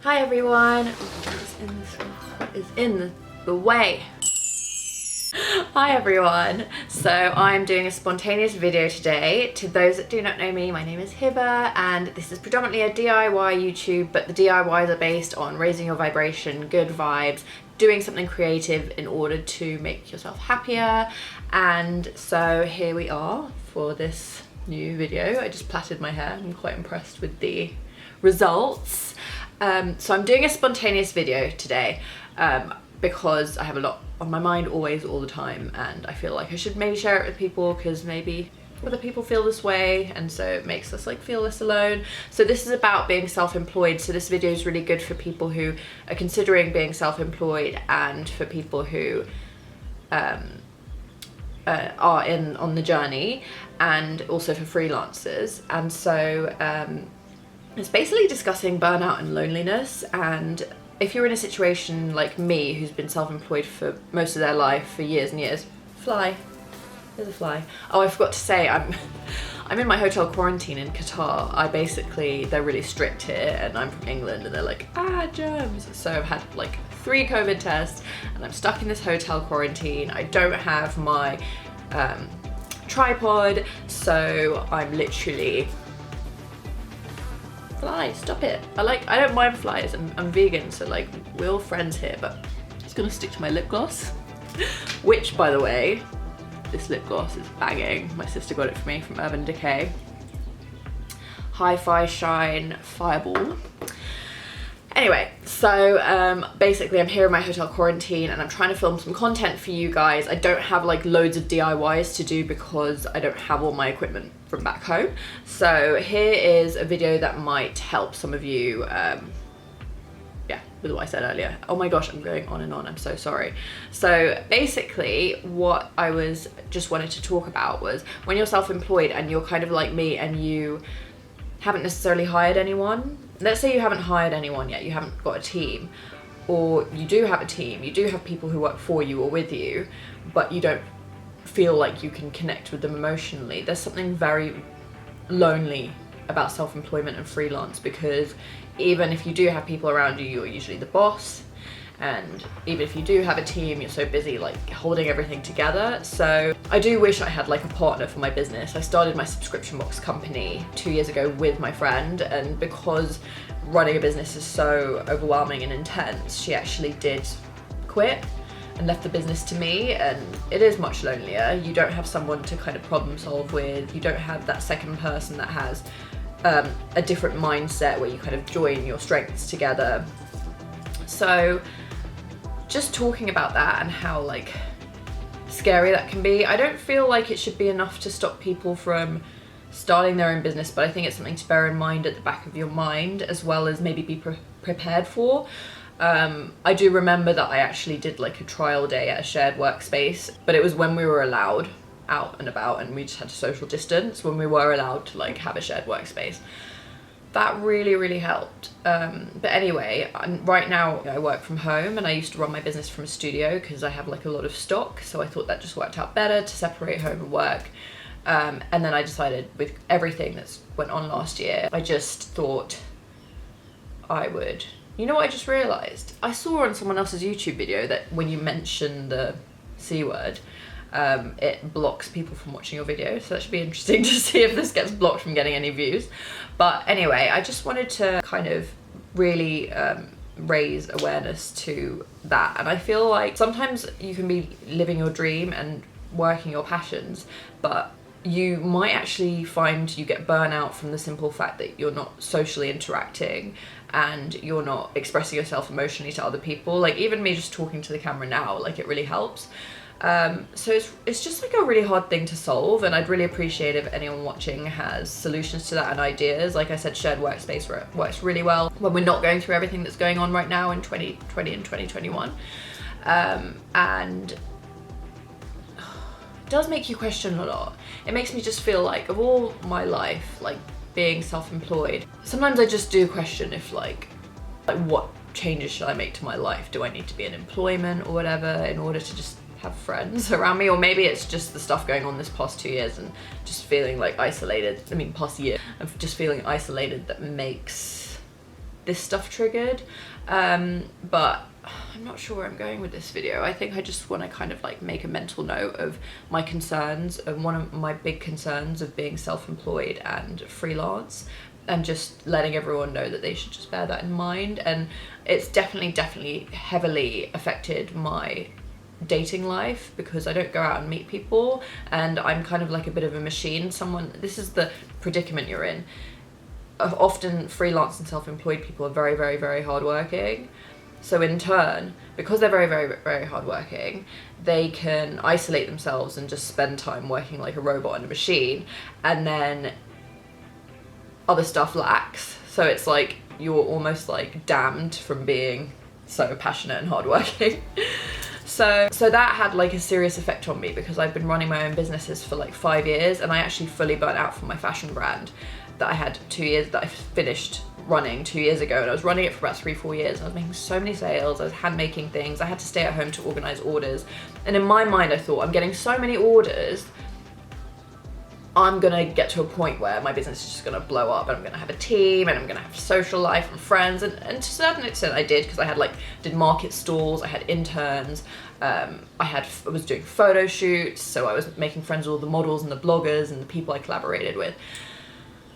Hi everyone. What is in the way? Hi everyone. So I'm doing a spontaneous video today. To those that do not know me, my name is Heba and this is predominantly a DIY YouTube, but the DIYs are based on raising your vibration, good vibes, doing something creative in order to make yourself happier. And so here we are for this new video. I just plaited my hair. I'm quite impressed with the results. So I'm doing a spontaneous video today because I have a lot on my mind always, all the time, and I feel like I should maybe share it with people because maybe other people feel this way, and so it makes us like feel less alone. So this is about being self-employed. So this video is really good for people who are considering being self-employed and for people who are on the journey, and also for freelancers. And so it's basically discussing burnout and loneliness. And if you're in a situation like me, who's been self-employed for most of their life, for years and years. Fly. There's a fly. Oh, I forgot to say, I'm in my hotel quarantine in Qatar. They're really strict here, and I'm from England, and they're like, germs. So I've had like 3 COVID tests, and I'm stuck in this hotel quarantine. I don't have my tripod, so I'm literally... Fly, stop it. I don't mind flies. I'm vegan, so like we're all friends here, but it's gonna stick to my lip gloss. Which, by the way, this lip gloss is banging. My sister got it for me from Urban Decay. Hi-Fi Shine Fireball. Anyway, so basically I'm here in my hotel quarantine and I'm trying to film some content for you guys. I don't have like loads of DIYs to do because I don't have all my equipment from back home. So here is a video that might help some of you, yeah, with what I said earlier. Oh my gosh, I'm going on and on, I'm so sorry. So basically what I wanted to talk about was when you're self-employed and you're kind of like me and you haven't necessarily hired anyone. Let's say you haven't hired anyone yet, you haven't got a team, or you do have a team, you do have people who work for you or with you, but you don't feel like you can connect with them emotionally. There's something very lonely about self-employment and freelance, because even if you do have people around you, you're usually the boss, and even if you do have a team, you're so busy like holding everything together. So I do wish I had like a partner for my business. I started my subscription box company 2 years ago with my friend, and because running a business is so overwhelming and intense, she actually did quit and left the business to me, and it is much lonelier. You don't have someone to kind of problem solve with. You don't have that second person that has a different mindset where you kind of join your strengths together. So just talking about that and how like scary that can be, I don't feel like it should be enough to stop people from starting their own business, but I think it's something to bear in mind at the back of your mind, as well as maybe be prepared for. I do remember that I actually did like a trial day at a shared workspace, but it was when we were allowed out and about and we just had to social distance, when we were allowed to like have a shared workspace. That really helped. But anyway, right now I work from home, and I used to run my business from a studio because I have like a lot of stock, so I thought that just worked out better to separate home and work. And then I decided, with everything that's went on last year, I just thought I would... You know what I just realised? I saw on someone else's YouTube video that when you mention the C word, it blocks people from watching your video, so that should be interesting to see if this gets blocked from getting any views. But anyway, I just wanted to kind of really raise awareness to that. And I feel like sometimes you can be living your dream and working your passions, but you might actually find you get burnout from the simple fact that you're not socially interacting and you're not expressing yourself emotionally to other people. Like even me just talking to the camera now, like it really helps. So it's just like a really hard thing to solve, and I'd really appreciate if anyone watching has solutions to that and ideas. Like I said, shared workspace works really well when we're not going through everything that's going on right now in 2020 and 2021. And it does make you question a lot. It makes me just feel like, of all my life, like being self-employed, sometimes I just do question if like what changes should I make to my life? Do I need to be in employment or whatever in order to just have friends around me? Or maybe it's just the stuff going on this past 2 years and just feeling like isolated. I mean, past year of just feeling isolated that makes this stuff triggered. But I'm not sure where I'm going with this video. I think I just want to kind of like make a mental note of my concerns, and one of my big concerns of being self-employed and freelance, and just letting everyone know that they should just bear that in mind. And it's definitely heavily affected my dating life, because I don't go out and meet people, and I'm kind of like a bit of a machine. This is the predicament you're in. Often freelance and self-employed people are very hardworking. So in turn, because they're very hardworking, they can isolate themselves and just spend time working like a robot and a machine, and then other stuff lacks. So it's like you're almost like damned from being so passionate and hardworking. So that had like a serious effect on me, because I've been running my own businesses for like 5 years, and I actually fully burnt out from my fashion brand that I had 2 years, that I finished running 2 years ago, and I was running it for about 3-4 years, and I was making so many sales. I was hand making things. I had to stay at home to organize orders, and in my mind I thought, I'm getting so many orders, I'm gonna get to a point where my business is just gonna blow up, and I'm gonna have a team, and I'm gonna have social life and friends, and to a certain extent I did, because I had did market stalls, I had interns, I was doing photo shoots, so I was making friends with all the models and the bloggers and the people I collaborated with.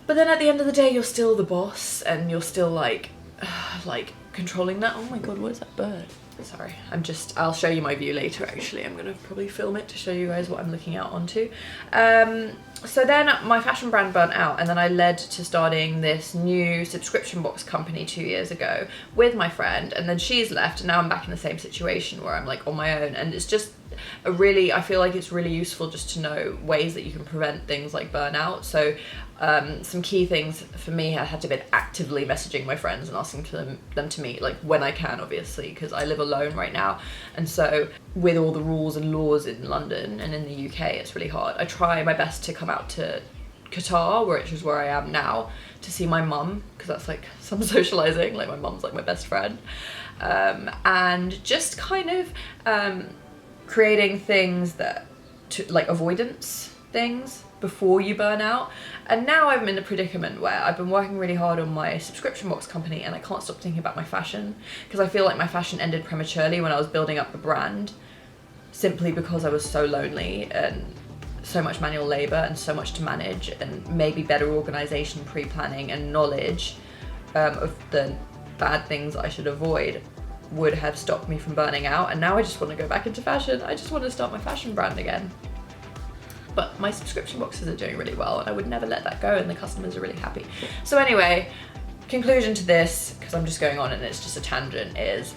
But then at the end of the day, you're still the boss, and you're still like controlling that. Oh my god, what is that bird? Sorry, I'll show you my view later actually. I'm gonna probably film it to show you guys what I'm looking out onto. So then my fashion brand burnt out, and then I led to starting this new subscription box company 2 years ago with my friend, and then she's left, and now I'm back in the same situation where I'm like on my own. And it's just I feel like it's really useful just to know ways that you can prevent things like burnout. So some key things for me, I had to be actively messaging my friends and asking them to meet, like when I can, obviously, because I live alone right now. And so with all the rules and laws in London and in the UK, it's really hard. I try my best to come out to Qatar, which is where I am now, to see my mum, because that's like some socializing. Like my mum's like my best friend. And just kind of creating things like avoidance things before you burn out. And now I'm in a predicament where I've been working really hard on my subscription box company, and I can't stop thinking about my fashion, because I feel like my fashion ended prematurely when I was building up the brand, simply because I was so lonely and so much manual labor and so much to manage, and maybe better organization, pre-planning and knowledge of the bad things I should avoid would have stopped me from burning out. And now I just want to go back into fashion. I just want to start my fashion brand again. But my subscription boxes are doing really well, and I would never let that go, and the customers are really happy. So anyway, conclusion to this, because I'm just going on and it's just a tangent, is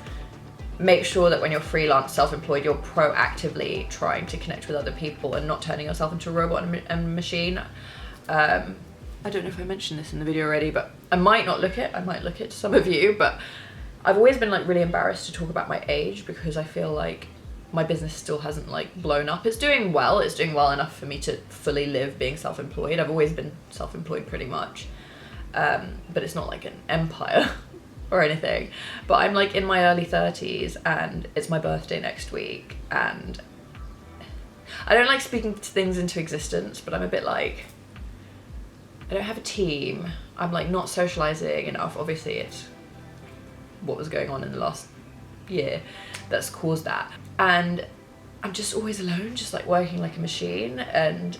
make sure that when you're freelance, self-employed, you're proactively trying to connect with other people and not turning yourself into a robot and machine. I don't know if I mentioned this in the video already, but I might not look it. I might look it to some of you, but I've always been like really embarrassed to talk about my age, because I feel like my business still hasn't like blown up. It's doing well enough for me to fully live being self-employed. I've always been self-employed pretty much, but it's not like an empire or anything. But I'm like in my early 30s, and it's my birthday next week, and I don't like speaking things into existence, but I'm a bit like, I don't have a team. I'm like not socializing enough. Obviously it's what was going on in the last year that's caused that, and I'm just always alone, just like working like a machine, and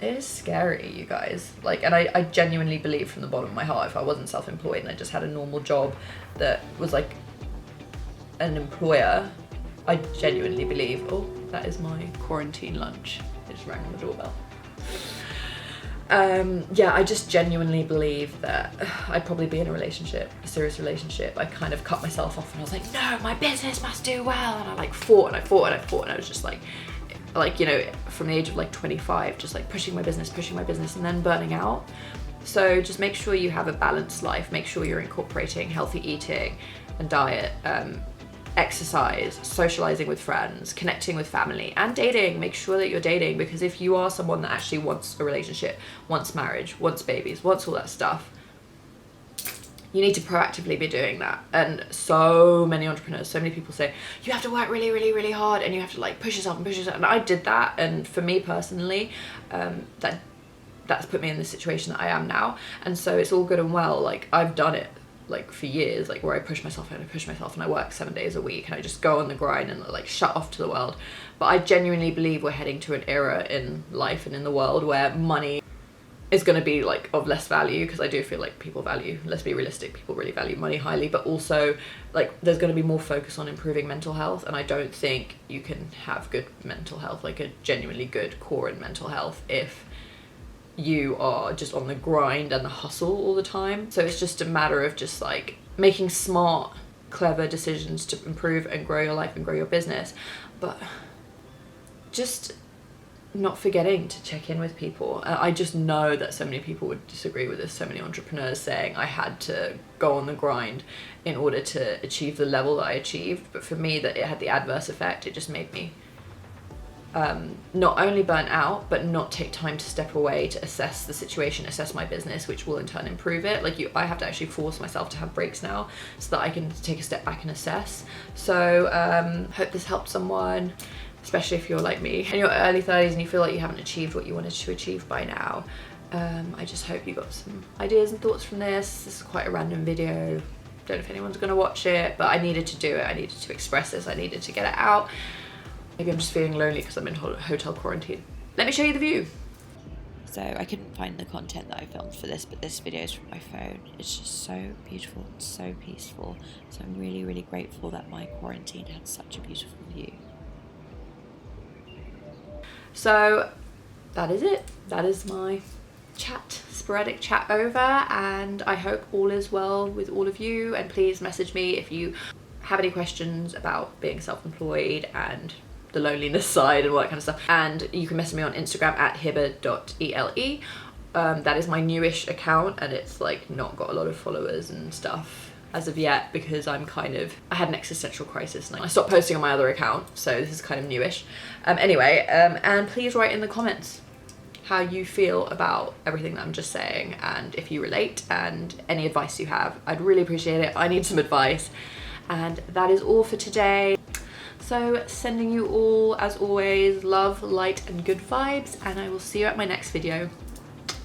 it is scary, you guys. Like, and I genuinely believe from the bottom of my heart, if I wasn't self-employed and I just had a normal job that was like an employer, I genuinely believe, oh, that is my quarantine lunch. It just rang on the doorbell. Yeah, I just genuinely believe that I'd probably be in a relationship, a serious relationship. I kind of cut myself off, and I was like, no, my business must do well. And I like fought, and I was just like, you know, from the age of like 25, just like pushing my business, and then burning out. So just make sure you have a balanced life. Make sure you're incorporating healthy eating and diet, exercise, socializing with friends, connecting with family, and dating. Make sure that you're dating, because if you are someone that actually wants a relationship, wants marriage, wants babies, wants all that stuff, you need to proactively be doing that. And so many entrepreneurs, so many people say, you have to work really hard, and you have to like push yourself. And I did that, and for me personally, that's put me in the situation that I am now. And so it's all good and well, like I've done it. like for years, like where I push myself and I work 7 days a week and I just go on the grind and like shut off to the world. But I genuinely believe we're heading to an era in life and in the world where money is going to be like of less value, because I do feel like people value, let's be realistic, people really value money highly, but also like there's going to be more focus on improving mental health, and I don't think you can have good mental health, like a genuinely good core in mental health, if you are just on the grind and the hustle all the time. So it's just a matter of just like making smart, clever decisions to improve and grow your life and grow your business, but just not forgetting to check in with people. I just know that so many people would disagree with this, so many entrepreneurs saying I had to go on the grind in order to achieve the level that I achieved. But for me, that it had the adverse effect. It just made me not only burn out, but not take time to step away to assess the situation, assess my business, which will in turn improve it. Like I have to actually force myself to have breaks now so that I can take a step back and assess. So hope this helped someone, especially if you're like me in your early 30s and you feel like you haven't achieved what you wanted to achieve by now. I just hope you got some ideas and thoughts from this. This is quite a random video. Don't know if anyone's gonna watch it, but I needed to do it. I needed to express this. I needed to get it out. Maybe I'm just feeling lonely because I'm in hotel quarantine. Let me show you the view. So I couldn't find the content that I filmed for this, but this video is from my phone. It's just so beautiful and so peaceful. So I'm really, really grateful that my quarantine had such a beautiful view. So that is it. That is my sporadic chat over, and I hope all is well with all of you. And please message me if you have any questions about being self-employed and the loneliness side and all that kind of stuff. And you can message me on Instagram at heba.ele. That is my newish account, and it's like not got a lot of followers and stuff as of yet, because I had an existential crisis and I stopped posting on my other account, so this is kind of newish. Anyway, and please write in the comments how you feel about everything that I'm just saying, and if you relate, and any advice you have. I'd really appreciate it. I need some advice. And that is all for today. So sending you all, as always, love, light and good vibes, and I will see you at my next video.